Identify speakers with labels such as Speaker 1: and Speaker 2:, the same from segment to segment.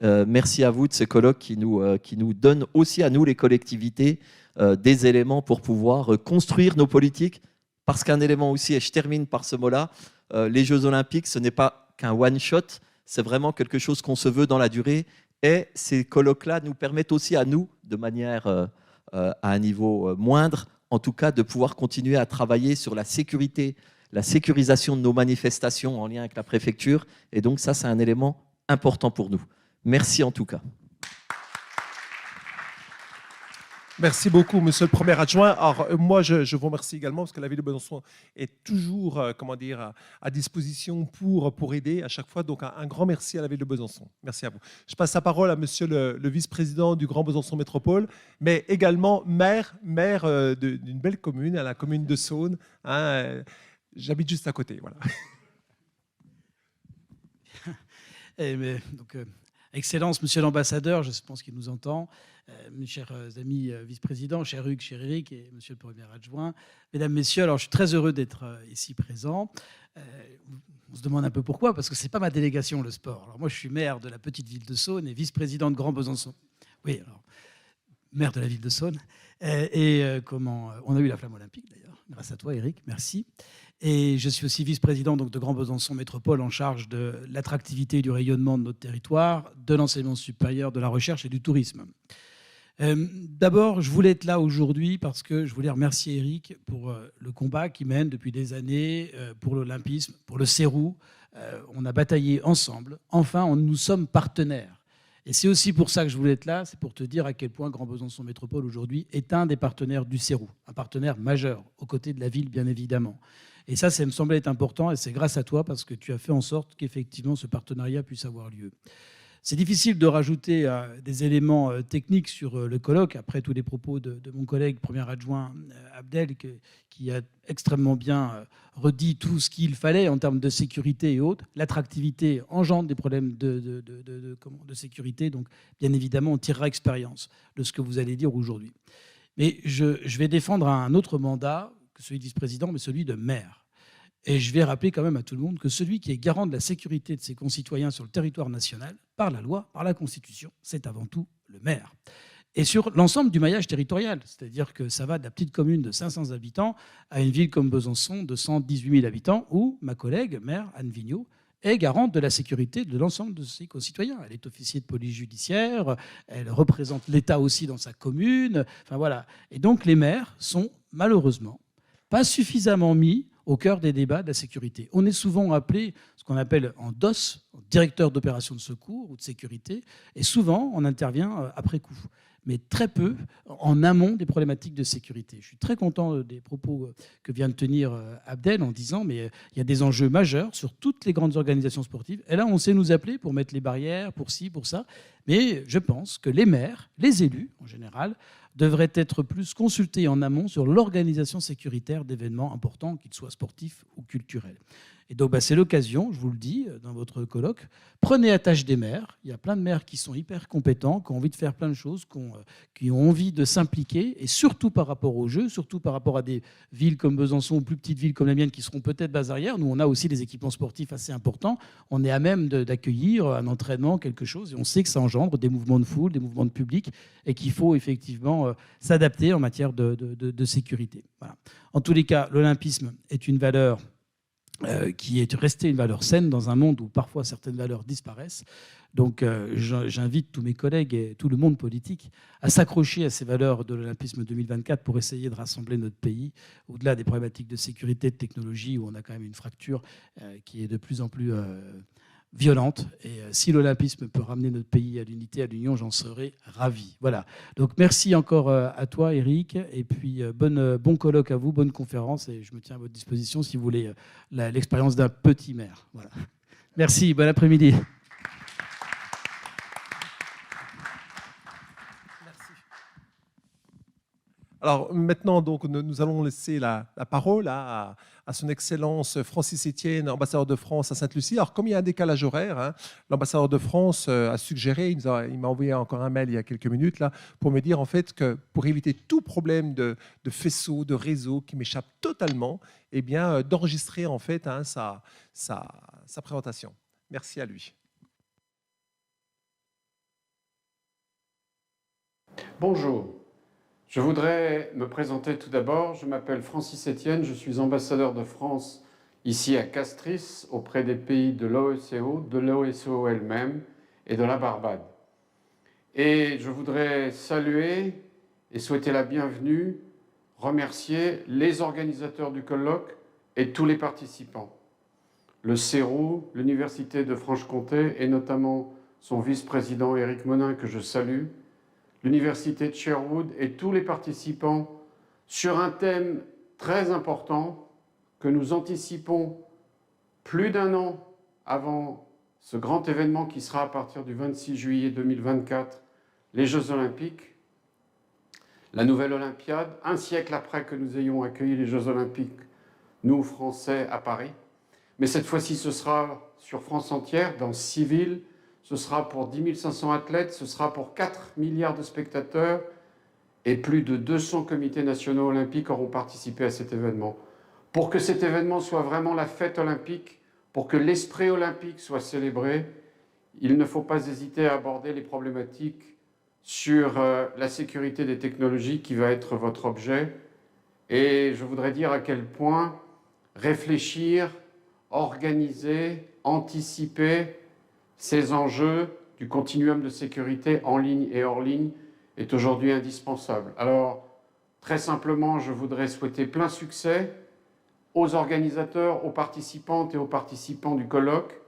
Speaker 1: Merci à vous de ces colloques qui nous donnent aussi à nous, les collectivités, des éléments pour pouvoir construire nos politiques. Parce qu'un élément aussi, et je termine par ce mot-là, les Jeux Olympiques, ce n'est pas qu'un one-shot, c'est vraiment quelque chose qu'on se veut dans la durée. Et ces colloques-là nous permettent aussi à nous, de manière à un niveau moindre, en tout cas, de pouvoir continuer à travailler sur la sécurité, la sécurisation de nos manifestations en lien avec la préfecture. Et donc ça, c'est un élément important pour nous. Merci en tout cas.
Speaker 2: Merci beaucoup, monsieur le premier adjoint. Alors, moi, je vous remercie également parce que la ville de Besançon est toujours comment dire, à disposition pour aider à chaque fois. Donc, un grand merci à la ville de Besançon. Merci à vous. Je passe la parole à monsieur le vice-président du Grand Besançon Métropole, mais également maire d'une belle commune, à la commune de Saône. Hein, j'habite juste à côté. Voilà.
Speaker 3: Excellence, monsieur l'ambassadeur, je pense qu'il nous entend, mes chers amis vice-présidents, cher Hugues, cher Éric et monsieur le premier adjoint, mesdames, messieurs, alors je suis très heureux d'être ici présent. On se demande un peu pourquoi, parce que ce n'est pas ma délégation, le sport. Alors moi, je suis maire de la petite ville de Saône et vice-président de Grand Besançon. Oui, alors, maire de la ville de Saône. On a eu la flamme olympique, d'ailleurs, grâce à toi, Éric, merci. Et je suis aussi vice-président de Grand Besançon Métropole en charge de l'attractivité et du rayonnement de notre territoire, de l'enseignement supérieur, de la recherche et du tourisme. D'abord, je voulais être là aujourd'hui parce que je voulais remercier Éric pour le combat qu'il mène depuis des années pour l'olympisme, pour le CERU. On a bataillé ensemble. Enfin, nous sommes partenaires. Et c'est aussi pour ça que je voulais être là, c'est pour te dire à quel point Grand Besançon Métropole aujourd'hui est un des partenaires du CERU, un partenaire majeur, aux côtés de la ville, bien évidemment. Et ça me semblait être important, et c'est grâce à toi, parce que tu as fait en sorte qu'effectivement ce partenariat puisse avoir lieu. C'est difficile de rajouter des éléments techniques sur le colloque, après tous les propos de mon collègue premier adjoint Abdel, qui a extrêmement bien redit tout ce qu'il fallait en termes de sécurité et autres. L'attractivité engendre des problèmes de sécurité, donc bien évidemment on tirera expérience de ce que vous allez dire aujourd'hui. Mais je vais défendre un autre mandat que celui de vice-président, mais celui de maire. Et je vais rappeler quand même à tout le monde que celui qui est garant de la sécurité de ses concitoyens sur le territoire national, par la loi, par la Constitution, c'est avant tout le maire. Et sur l'ensemble du maillage territorial, c'est-à-dire que ça va de la petite commune de 500 habitants à une ville comme Besançon de 118 000 habitants, où ma collègue maire, Anne Vigneault, est garante de la sécurité de l'ensemble de ses concitoyens. Elle est officier de police judiciaire, elle représente l'État aussi dans sa commune. Enfin voilà. Et donc les maires sont malheureusement pas suffisamment mis au cœur des débats de la sécurité. On est souvent appelé ce qu'on appelle en DOS, directeur d'opération de secours ou de sécurité, et souvent on intervient après coup, mais très peu en amont des problématiques de sécurité. Je suis très content des propos que vient de tenir Abdel en disant mais il y a des enjeux majeurs sur toutes les grandes organisations sportives, et là on sait nous appeler pour mettre les barrières, pour ci, pour ça, mais je pense que les maires, les élus en général, devrait être plus consulté en amont sur l'organisation sécuritaire d'événements importants, qu'ils soient sportifs ou culturels. Et donc, c'est l'occasion, je vous le dis, dans votre colloque, prenez à tâche des maires. Il y a plein de maires qui sont hyper compétents, qui ont envie de faire plein de choses, qui ont envie de s'impliquer, et surtout par rapport aux Jeux, surtout par rapport à des villes comme Besançon ou plus petites villes comme la mienne qui seront peut-être base arrière. Nous, on a aussi des équipements sportifs assez importants. On est à même d'accueillir un entraînement, quelque chose, et on sait que ça engendre des mouvements de foule, des mouvements de public, et qu'il faut effectivement s'adapter en matière de sécurité. Voilà. En tous les cas, l'olympisme est une valeur qui est restée une valeur saine dans un monde où parfois certaines valeurs disparaissent. Donc j'invite tous mes collègues et tout le monde politique à s'accrocher à ces valeurs de l'Olympisme 2024 pour essayer de rassembler notre pays au-delà des problématiques de sécurité, de technologie, où on a quand même une fracture qui est de plus en plus violente. Et si l'olympisme peut ramener notre pays à l'unité, à l'union, j'en serai ravi. Voilà. Donc merci encore à toi, Éric, et puis bon colloque à vous, bonne conférence, et je me tiens à votre disposition si vous voulez l'expérience d'un petit maire. Voilà. Merci, bon après-midi.
Speaker 2: Alors maintenant, donc, nous allons laisser la parole à son Excellence Francis Etienne, ambassadeur de France à Sainte-Lucie. Alors comme il y a un décalage horaire, hein, l'ambassadeur de France a suggéré, il m'a envoyé encore un mail il y a quelques minutes là, pour me dire en fait que pour éviter tout problème de faisceau, de réseau qui m'échappe totalement, eh bien d'enregistrer en fait hein, sa présentation. Merci à lui.
Speaker 4: Bonjour, je voudrais me présenter tout d'abord. Je m'appelle Francis Etienne, je suis ambassadeur de France ici à Castries auprès des pays de l'OSCE, de l'OSCE elle-même et de la Barbade. Et je voudrais saluer et souhaiter la bienvenue, remercier les organisateurs du colloque et tous les participants. Le CERU, l'Université de Franche-Comté et notamment son vice-président Éric Monin que je salue, l'Université de Sherwood et tous les participants sur un thème très important que nous anticipons plus d'un an avant ce grand événement qui sera à partir du 26 juillet 2024, les Jeux Olympiques, la nouvelle Olympiade, un siècle après que nous ayons accueilli les Jeux Olympiques, nous Français, à Paris. Mais cette fois-ci, ce sera sur France entière, dans 6 villes. Ce sera pour 10 500 athlètes, ce sera pour 4 milliards de spectateurs et plus de 200 comités nationaux olympiques auront participé à cet événement. Pour que cet événement soit vraiment la fête olympique, pour que l'esprit olympique soit célébré, il ne faut pas hésiter à aborder les problématiques sur la sécurité des technologies qui va être votre objet. Et je voudrais dire à quel point réfléchir, organiser, anticiper ces enjeux du continuum de sécurité en ligne et hors ligne est aujourd'hui indispensable. Alors, très simplement, je voudrais souhaiter plein succès aux organisateurs, aux participantes et aux participants du colloque,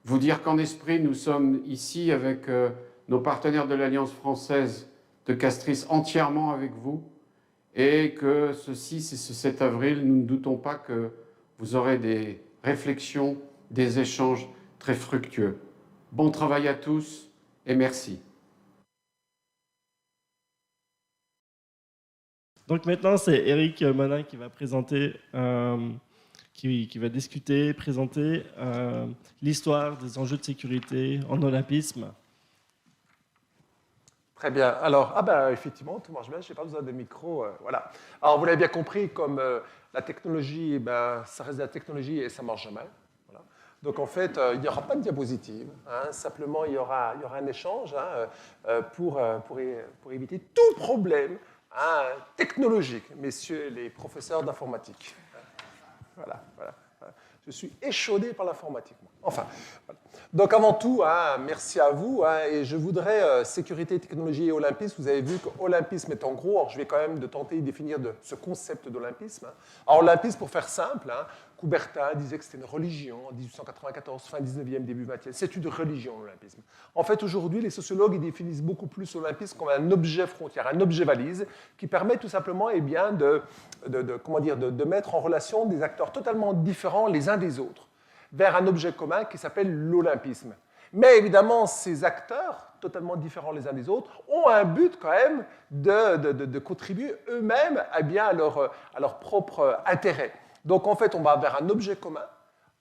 Speaker 4: vous dire qu'en esprit, nous sommes ici avec nos partenaires de l'Alliance française de Castries entièrement avec vous et que ce 6 et ce 7 avril, nous ne doutons pas que vous aurez des réflexions, des échanges très fructueux. Bon travail à tous et merci.
Speaker 5: Donc maintenant, c'est Éric Monin qui va présenter, qui va discuter, présenter l'histoire des enjeux de sécurité en olympisme.
Speaker 2: Très bien. Alors, effectivement, tout marche bien, je n'ai pas besoin de micro. Voilà. Alors, vous l'avez bien compris, comme la technologie, ça reste de la technologie et ça ne marche jamais. Voilà. Donc, en fait, il n'y aura pas de diapositive. Simplement, il y aura un échange pour éviter tout problème technologique, messieurs les professeurs d'informatique. Voilà. Je suis échaudé par l'informatique. Enfin, voilà. Donc avant tout, merci à vous. Et je voudrais, sécurité, technologie et olympisme, vous avez vu que olympisme est en gros, alors je vais quand même tenter de définir ce concept d'olympisme. Alors olympisme, pour faire simple, Coubertin disait que c'était une religion en 1894, fin 19e, début 20e. C'est une religion, l'olympisme. En fait, aujourd'hui, les sociologues ils définissent beaucoup plus l'olympisme comme un objet frontière, un objet valise, qui permet tout simplement de mettre en relation des acteurs totalement différents les uns des autres vers un objet commun qui s'appelle l'olympisme. Mais évidemment, ces acteurs, totalement différents les uns des autres, ont un but quand même de contribuer eux-mêmes à leur propre intérêt. Donc en fait, on va vers un objet commun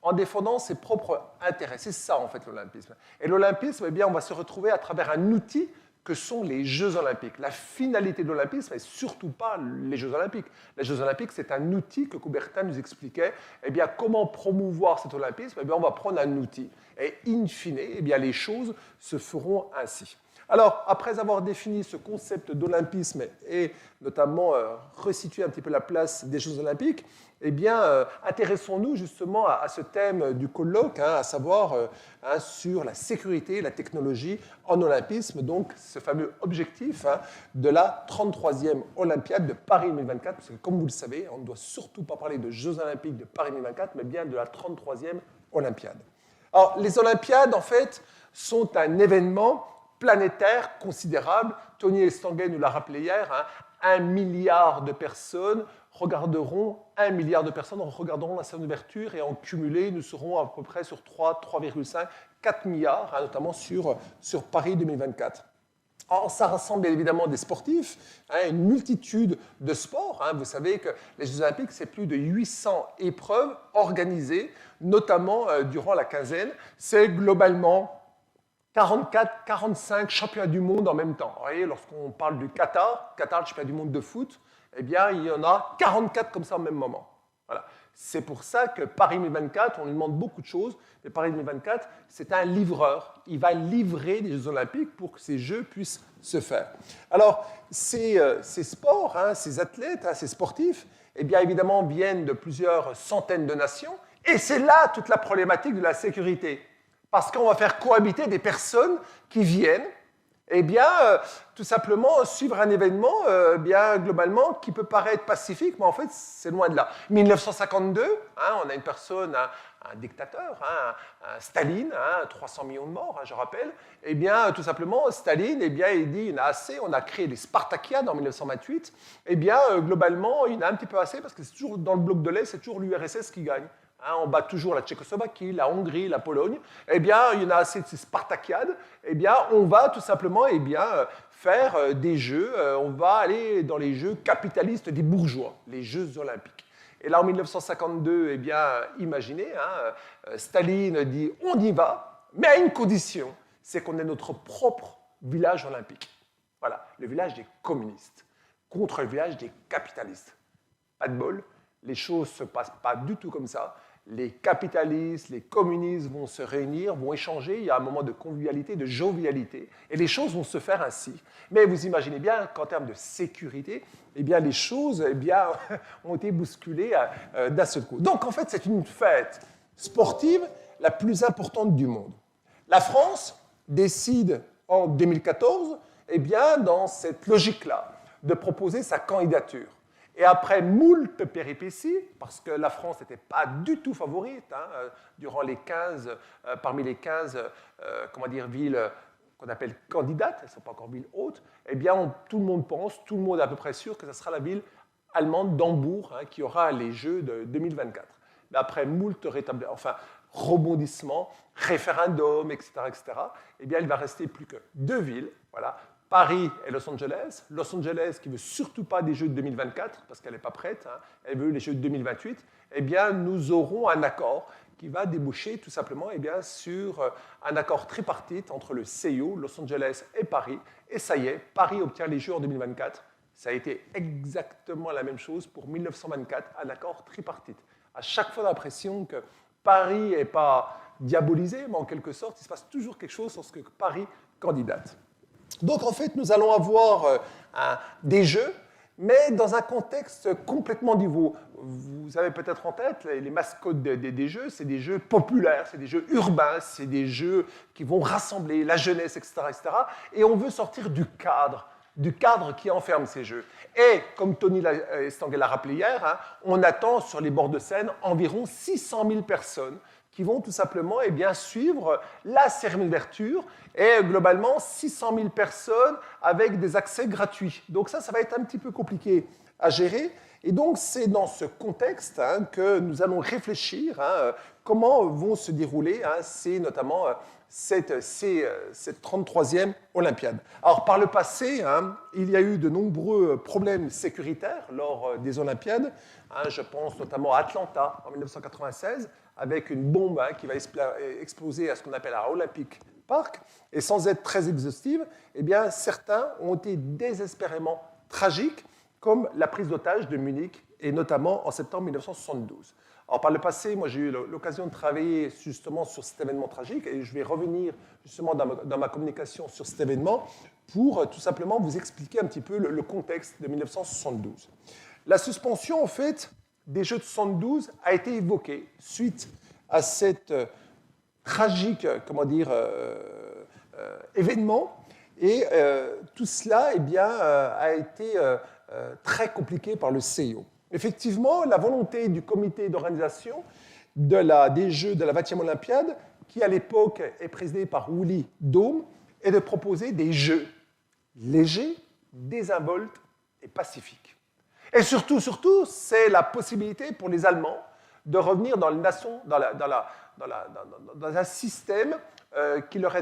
Speaker 2: en défendant ses propres intérêts. C'est ça en fait l'olympisme. Et l'olympisme, on va se retrouver à travers un outil que sont les Jeux Olympiques. La finalité de l'olympisme n'est surtout pas les Jeux Olympiques. Les Jeux Olympiques, c'est un outil que Coubertin nous expliquait. Comment promouvoir cet olympisme on va prendre un outil. Et in fine, les choses se feront ainsi. Alors, après avoir défini ce concept d'olympisme et notamment resitué un petit peu la place des Jeux Olympiques, intéressons-nous justement à ce thème du colloque, à savoir sur la sécurité et la technologie en olympisme, donc ce fameux objectif de la 33e Olympiade de Paris 2024, parce que comme vous le savez, on ne doit surtout pas parler de Jeux Olympiques de Paris 2024, mais bien de la 33e Olympiade. Alors, les Olympiades, en fait, sont un événement planétaire considérable. Tony Estanguet nous l'a rappelé hier, 1 milliard de personnes regarderont la scène d'ouverture et en cumulé, nous serons à peu près sur 3,5, 4 milliards, notamment sur Paris 2024. Alors, ça rassemble bien évidemment des sportifs, une multitude de sports. Vous savez que les Jeux Olympiques, c'est plus de 800 épreuves organisées, notamment durant la quinzaine. C'est globalement 44, 45 championnats du monde en même temps. Vous voyez, lorsqu'on parle du Qatar, le championnat du monde de foot, il y en a 44 comme ça au même moment. Voilà. C'est pour ça que Paris 2024, on lui demande beaucoup de choses, mais Paris 2024, c'est un livreur. Il va livrer des Jeux Olympiques pour que ces Jeux puissent se faire. Alors, ces sports, ces athlètes, ces sportifs, eh bien évidemment, viennent de plusieurs centaines de nations, et c'est là toute la problématique de la sécurité. Parce qu'on va faire cohabiter des personnes qui viennent, eh bien, tout simplement suivre un événement, bien globalement, qui peut paraître pacifique, mais en fait, c'est loin de là. 1952, on a une personne, un dictateur, un Staline, 300 millions de morts, je rappelle. Eh bien, tout simplement, Staline, eh bien, il dit, il y en a assez, on a créé les Spartakiades en 1928. Eh bien, globalement, il y en a un petit peu assez, parce que c'est toujours dans le bloc de l'Est, c'est toujours l'URSS qui gagne. On bat toujours la Tchécoslovaquie, la Hongrie, la Pologne. Eh bien, il y en a assez de ces Spartakiades. Eh bien, on va tout simplement faire des jeux. On va aller dans les jeux capitalistes des bourgeois, les Jeux olympiques. Et là, en 1952, eh bien, imaginez, Staline dit on y va, mais à une condition, c'est qu'on ait notre propre village olympique. Voilà, le village des communistes contre le village des capitalistes. Pas de bol, les choses ne se passent pas du tout comme ça. Les capitalistes, les communistes vont se réunir, vont échanger, il y a un moment de convivialité, de jovialité, et les choses vont se faire ainsi. Mais vous imaginez bien qu'en termes de sécurité, eh bien, les choses ont été bousculées d'un seul coup. Donc en fait, c'est une fête sportive la plus importante du monde. La France décide en 2014, eh bien, dans cette logique-là, de proposer sa candidature. Et après moult péripéties, parce que la France n'était pas du tout favorite, durant les 15, parmi les 15 villes qu'on appelle candidates, elles ne sont pas encore villes hautes, eh bien, tout le monde pense, tout le monde est à peu près sûr que ce sera la ville allemande d'Hambourg qui aura les Jeux de 2024. Mais après moult rebondissements, référendums, etc., eh bien, il ne va rester plus que 2 villes, voilà, Paris et Los Angeles. Los Angeles qui ne veut surtout pas des Jeux de 2024, parce qu'elle n'est pas prête, elle veut les Jeux de 2028, eh bien, nous aurons un accord qui va déboucher tout simplement sur un accord tripartite entre le CIO, Los Angeles et Paris. Et ça y est, Paris obtient les Jeux en 2024. Ça a été exactement la même chose pour 1924, un accord tripartite. À chaque fois, on a l'impression que Paris n'est pas diabolisé, mais en quelque sorte, il se passe toujours quelque chose lorsque Paris candidate. Donc, en fait, nous allons avoir des jeux, mais dans un contexte complètement nouveau. Vous avez peut-être en tête les mascottes des jeux, c'est des jeux populaires, c'est des jeux urbains, c'est des jeux qui vont rassembler la jeunesse, etc., etc. Et on veut sortir du cadre qui enferme ces jeux. Et, comme Tony Estanguet l'a rappelé hier, on attend sur les bords de Seine environ 600 000 personnes qui vont tout simplement suivre la cérémonie d'ouverture et globalement 600 000 personnes avec des accès gratuits. Donc ça va être un petit peu compliqué à gérer. Et donc c'est dans ce contexte que nous allons réfléchir comment vont se dérouler notamment cette 33e Olympiade. Alors par le passé, il y a eu de nombreux problèmes sécuritaires lors des Olympiades. Je pense notamment à Atlanta en 1996, avec une bombe qui va exploser à ce qu'on appelle un Olympic Park. Et sans être très exhaustive, eh bien, certains ont été désespérément tragiques, comme la prise d'otage de Munich, et notamment en septembre 1972. Alors, par le passé, moi, j'ai eu l'occasion de travailler justement sur cet événement tragique, et je vais revenir justement dans ma communication sur cet événement pour tout simplement vous expliquer un petit peu le contexte de 1972. La suspension, en fait, des Jeux de 72 a été évoquée suite à cette tragique, événement, et tout cela, a été très compliqué par le CIO. Effectivement, la volonté du comité d'organisation des Jeux de la 20e Olympiade, qui à l'époque est présidé par Willy Daum, est de proposer des Jeux légers, désinvoltes et pacifiques. Et surtout, c'est la possibilité pour les Allemands de revenir dans un système qui leur a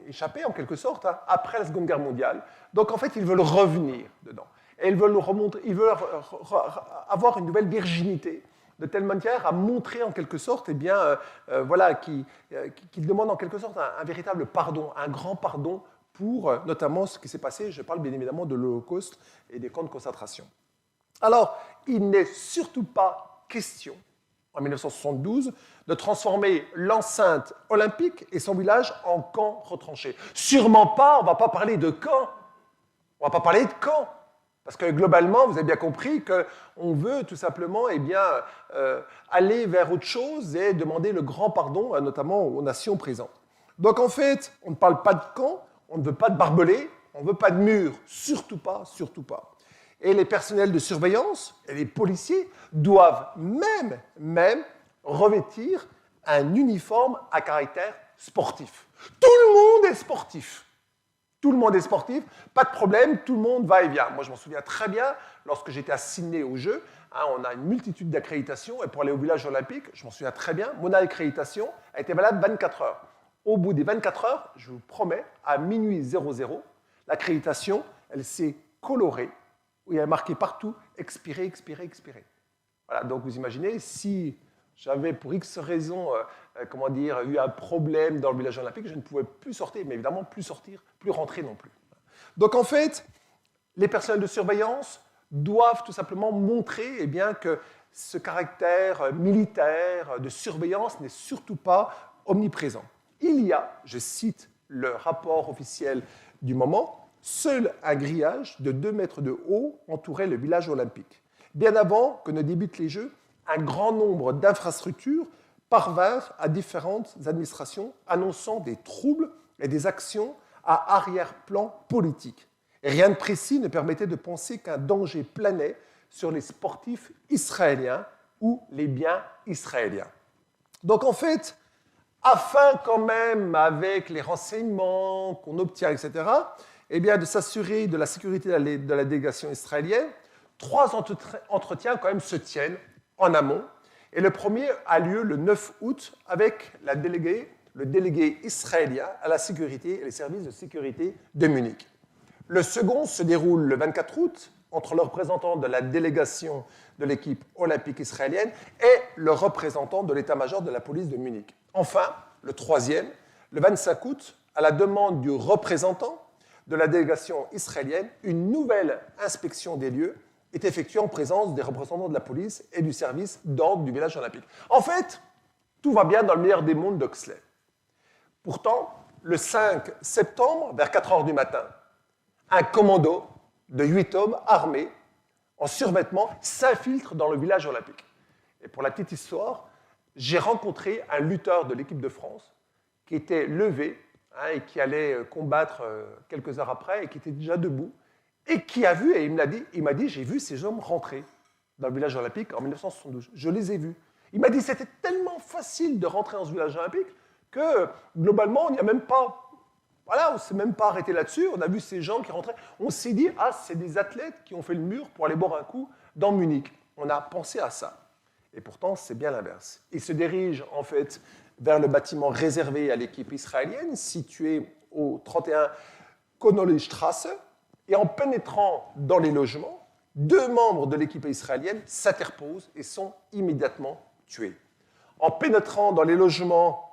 Speaker 2: échappé en quelque sorte après la Seconde Guerre mondiale. Donc en fait, ils veulent revenir dedans. Et ils veulent avoir une nouvelle virginité, de telle manière à montrer en quelque sorte, qu'ils demandent en quelque sorte un véritable pardon, un grand pardon pour notamment ce qui s'est passé. Je parle bien évidemment de l'Holocauste et des camps de concentration. Alors, il n'est surtout pas question, en 1972, de transformer l'enceinte olympique et son village en camp retranché. Sûrement pas, on ne va pas parler de camp. On ne va pas parler de camp. Parce que globalement, vous avez bien compris qu'on veut tout simplement aller vers autre chose et demander le grand pardon, notamment aux nations présentes. Donc en fait, on ne parle pas de camp, on ne veut pas de barbelés, on ne veut pas de murs, surtout pas, surtout pas. Et les personnels de surveillance et les policiers doivent même revêtir un uniforme à caractère sportif. Tout le monde est sportif. Tout le monde est sportif, pas de problème, tout le monde va et vient. Moi, je m'en souviens très bien, lorsque j'étais à Sydney aux Jeux, on a une multitude d'accréditations, et pour aller au village olympique, je m'en souviens très bien, mon accréditation a été valable 24 heures. Au bout des 24 heures, je vous promets, à minuit 00, l'accréditation, elle s'est colorée, où il y a marqué partout « expiré, expiré, expiré ». Voilà, donc vous imaginez, si j'avais pour X raison eu un problème dans le village olympique, je ne pouvais plus sortir, mais évidemment plus sortir, plus rentrer non plus. Donc en fait, les personnels de surveillance doivent tout simplement montrer que ce caractère militaire de surveillance n'est surtout pas omniprésent. Il y a, je cite le rapport officiel du moment, seul un grillage de 2 mètres de haut entourait le village olympique. Bien avant que ne débutent les Jeux, un grand nombre d'infrastructures parvinrent à différentes administrations annonçant des troubles et des actions à arrière-plan politique. Et rien de précis ne permettait de penser qu'un danger planait sur les sportifs israéliens ou les biens israéliens. Donc en fait, afin quand même, avec les renseignements qu'on obtient, etc., de s'assurer de la sécurité de la délégation israélienne, 3 entretiens quand même se tiennent en amont. Et le premier a lieu le 9 août avec le délégué israélien à la sécurité et les services de sécurité de Munich. Le second se déroule le 24 août entre le représentant de la délégation de l'équipe olympique israélienne et le représentant de l'état-major de la police de Munich. Enfin, le troisième, le 25 août, à la demande du représentant de la délégation israélienne, une nouvelle inspection des lieux est effectuée en présence des représentants de la police et du service d'ordre du village olympique. En fait, tout va bien dans le meilleur des mondes d'Huxley. Pourtant, le 5 septembre, vers 4 heures du matin, un commando de 8 hommes armés, en survêtement, s'infiltre dans le village olympique. Et pour la petite histoire, j'ai rencontré un lutteur de l'équipe de France qui était levé et qui allait combattre quelques heures après et qui était déjà debout et qui a vu, et il m'a dit, j'ai vu ces hommes rentrer dans le village olympique en 1972. Je les ai vus. Il m'a dit, c'était tellement facile de rentrer dans ce village olympique que, globalement, on n'y a même pas... Voilà, on ne s'est même pas arrêté là-dessus. On a vu ces gens qui rentraient. On s'est dit, c'est des athlètes qui ont fait le mur pour aller boire un coup dans Munich. On a pensé à ça. Et pourtant, c'est bien l'inverse. Ils se dirigent, en fait, vers le bâtiment réservé à l'équipe israélienne, situé au 31 Connolly-Straße. Et en pénétrant dans les logements, 2 membres de l'équipe israélienne s'interposent et sont immédiatement tués. En pénétrant dans les logements,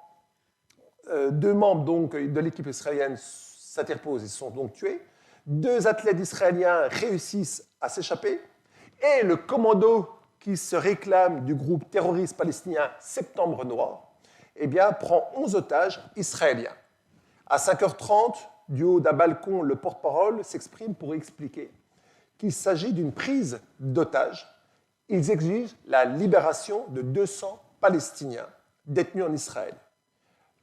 Speaker 2: 2 membres donc, de l'équipe israélienne s'interposent et sont donc tués. 2 athlètes israéliens réussissent à s'échapper. Et le commando qui se réclame du groupe terroriste palestinien Septembre Noir, prend 11 otages israéliens. À 5h30, du haut d'un balcon, le porte-parole s'exprime pour expliquer qu'il s'agit d'une prise d'otages. Ils exigent la libération de 200 Palestiniens détenus en Israël.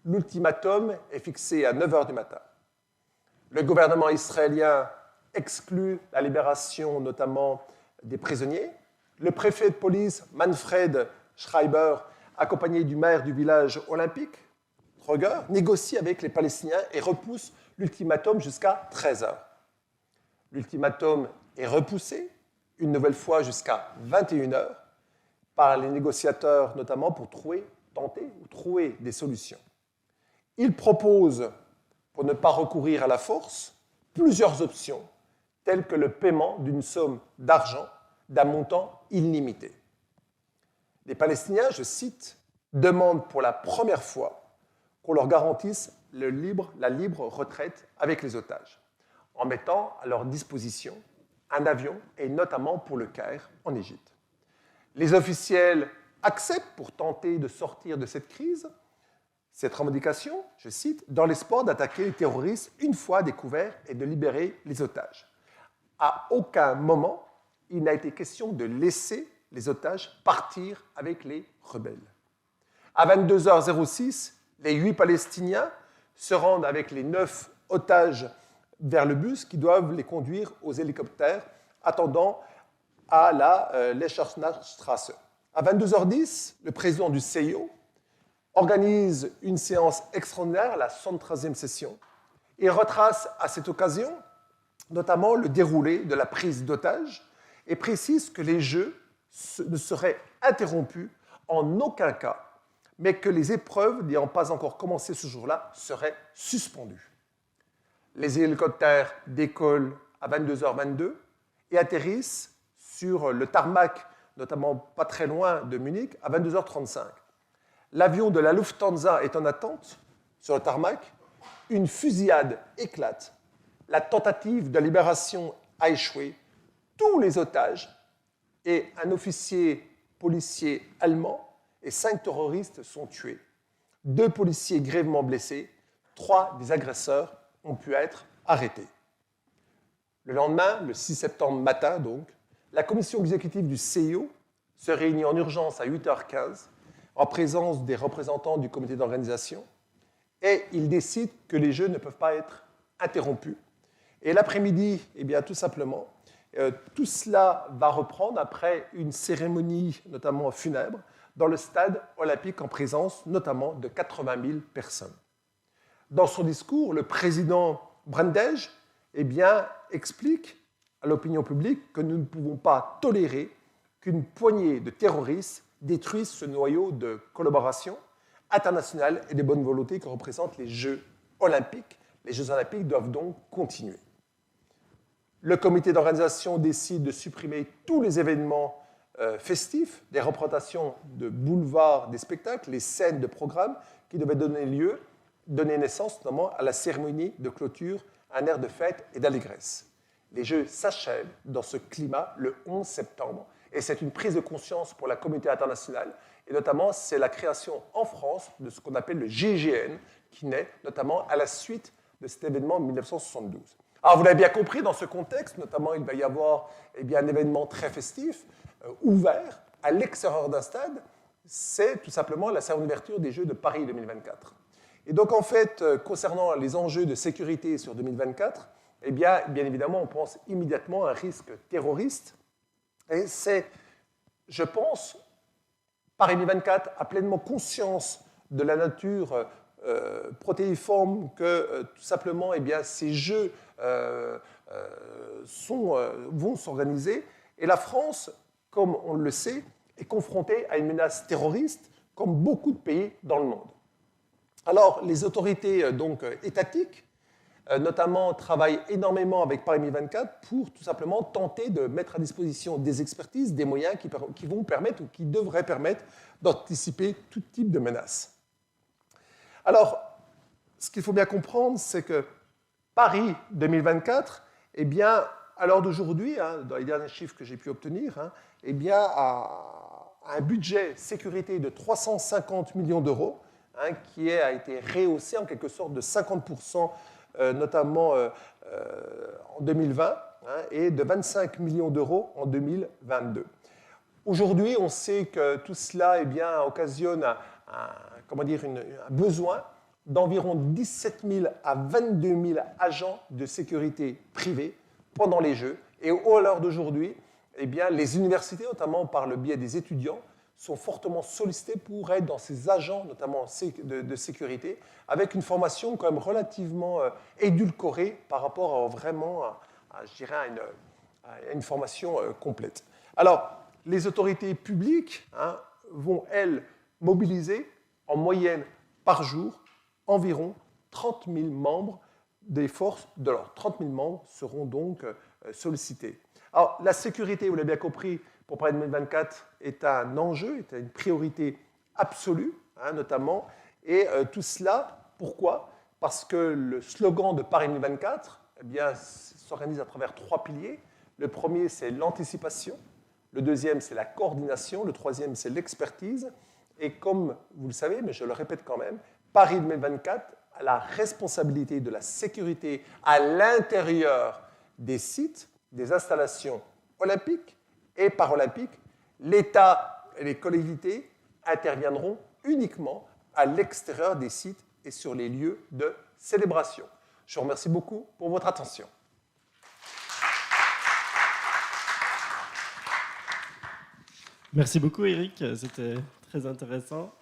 Speaker 2: L'ultimatum est fixé à 9h du matin. Le gouvernement israélien exclut la libération notamment des prisonniers. Le préfet de police, Manfred Schreiber, accompagné du maire du village olympique, Troger, négocie avec les Palestiniens et repousse l'ultimatum jusqu'à 13h. L'ultimatum est repoussé une nouvelle fois jusqu'à 21h par les négociateurs, notamment pour tenter ou trouver des solutions. Ils proposent, pour ne pas recourir à la force, plusieurs options, telles que le paiement d'une somme d'argent d'un montant illimité. Les Palestiniens, je cite, demandent pour la première fois qu'on leur garantisse la libre retraite avec les otages, en mettant à leur disposition un avion, et notamment pour le Caire, en Égypte. Les officiels acceptent pour tenter de sortir de cette crise cette revendication, je cite, dans l'espoir d'attaquer les terroristes une fois découverts et de libérer les otages. À aucun moment, il n'a été question de laisser les otages partir avec les rebelles. À 22h06, les 8 Palestiniens se rendent avec les 9 otages vers le bus qui doivent les conduire aux hélicoptères attendant à la Lecherstrasse. À 22h10, le président du CIO organise une séance extraordinaire, la 113e session, et retrace à cette occasion notamment le déroulé de la prise d'otages et précise que les Jeux ne seraient interrompus en aucun cas, mais que les épreuves n'ayant pas encore commencé ce jour-là seraient suspendues. Les hélicoptères décollent à 22h22 et atterrissent sur le tarmac, notamment pas très loin de Munich, à 22h35. L'avion de la Lufthansa est en attente sur le tarmac. Une fusillade éclate. La tentative de libération a échoué. Tous les otages et un officier policier allemand et 5 terroristes sont tués. 2 policiers grièvement blessés. 3 des agresseurs ont pu être arrêtés. Le lendemain, le 6 septembre matin, donc, la commission exécutive du CIO se réunit en urgence à 8h15 en présence des représentants du comité d'organisation et il décide que les Jeux ne peuvent pas être interrompus. Et l'après-midi, eh bien, tout simplement, tout cela va reprendre après une cérémonie, notamment funèbre, dans le stade olympique en présence notamment de 80 000 personnes. Dans son discours, le président Brundage eh bien, explique à l'opinion publique que nous ne pouvons pas tolérer qu'une poignée de terroristes détruisent ce noyau de collaboration internationale et de bonne volonté que représentent les Jeux olympiques. Les Jeux olympiques doivent donc continuer. Le comité d'organisation décide de supprimer tous les événements festifs, des représentations de boulevards, des spectacles, les scènes de programme qui devaient donner naissance notamment à la cérémonie de clôture, un air de fête et d'allégresse. Les Jeux s'achèvent dans ce climat le 11 septembre et c'est une prise de conscience pour la communauté internationale et notamment c'est la création en France de ce qu'on appelle le GIGN qui naît notamment à la suite de cet événement en 1972. Alors vous l'avez bien compris, dans ce contexte, notamment il va y avoir eh bien, un événement très festif, ouvert à l'extérieur d'un stade, c'est tout simplement la cérémonie d'ouverture des Jeux de Paris 2024. Et donc en fait, concernant les enjeux de sécurité sur 2024, eh bien évidemment on pense immédiatement à un risque terroriste. Et c'est, je pense, Paris 2024 a pleinement conscience de la nature protéiforme que tout simplement eh bien, ces Jeux vont s'organiser. Et la France, comme on le sait, est confrontée à une menace terroriste, comme beaucoup de pays dans le monde. Alors, les autorités donc, étatiques, notamment, travaillent énormément avec Paris 2024 pour tout simplement tenter de mettre à disposition des expertises, des moyens qui vont permettre ou qui devraient permettre d'anticiper tout type de menaces. Alors, ce qu'il faut bien comprendre, c'est que Paris 2024, eh bien, à l'heure d'aujourd'hui, dans les derniers chiffres que j'ai pu obtenir, eh bien, a un budget sécurité de 350 millions d'euros, qui a été rehaussé en quelque sorte de 50%, notamment en 2020, et de 25 millions d'euros en 2022. Aujourd'hui, on sait que tout cela eh bien, occasionne un besoin d'environ 17 000 à 22 000 agents de sécurité privés pendant les Jeux. Et à l'heure d'aujourd'hui, eh bien, les universités, notamment par le biais des étudiants, sont fortement sollicités pour être dans ces agents, notamment de sécurité, avec une formation quand même relativement édulcorée par rapport à vraiment, je dirais, à une formation complète. Alors, les autorités publiques vont, elles, mobiliser en moyenne par jour environ 30 000 membres des forces de l'ordre. 30 000 membres seront donc sollicités. Alors, la sécurité, vous l'avez bien compris, pour Paris 2024, est un enjeu, est une priorité absolue, notamment. Et tout cela, pourquoi ? Parce que le slogan de Paris 2024 eh bien, s'organise à travers 3 piliers. Le premier, c'est l'anticipation. Le deuxième, c'est la coordination. Le troisième, c'est l'expertise. Et comme vous le savez, mais je le répète quand même, Paris 2024 a la responsabilité de la sécurité à l'intérieur des sites, des installations olympiques et paralympiques. L'État et les collectivités interviendront uniquement à l'extérieur des sites et sur les lieux de célébration. Je vous remercie beaucoup pour votre attention.
Speaker 5: Merci beaucoup, Eric. C'était très intéressant.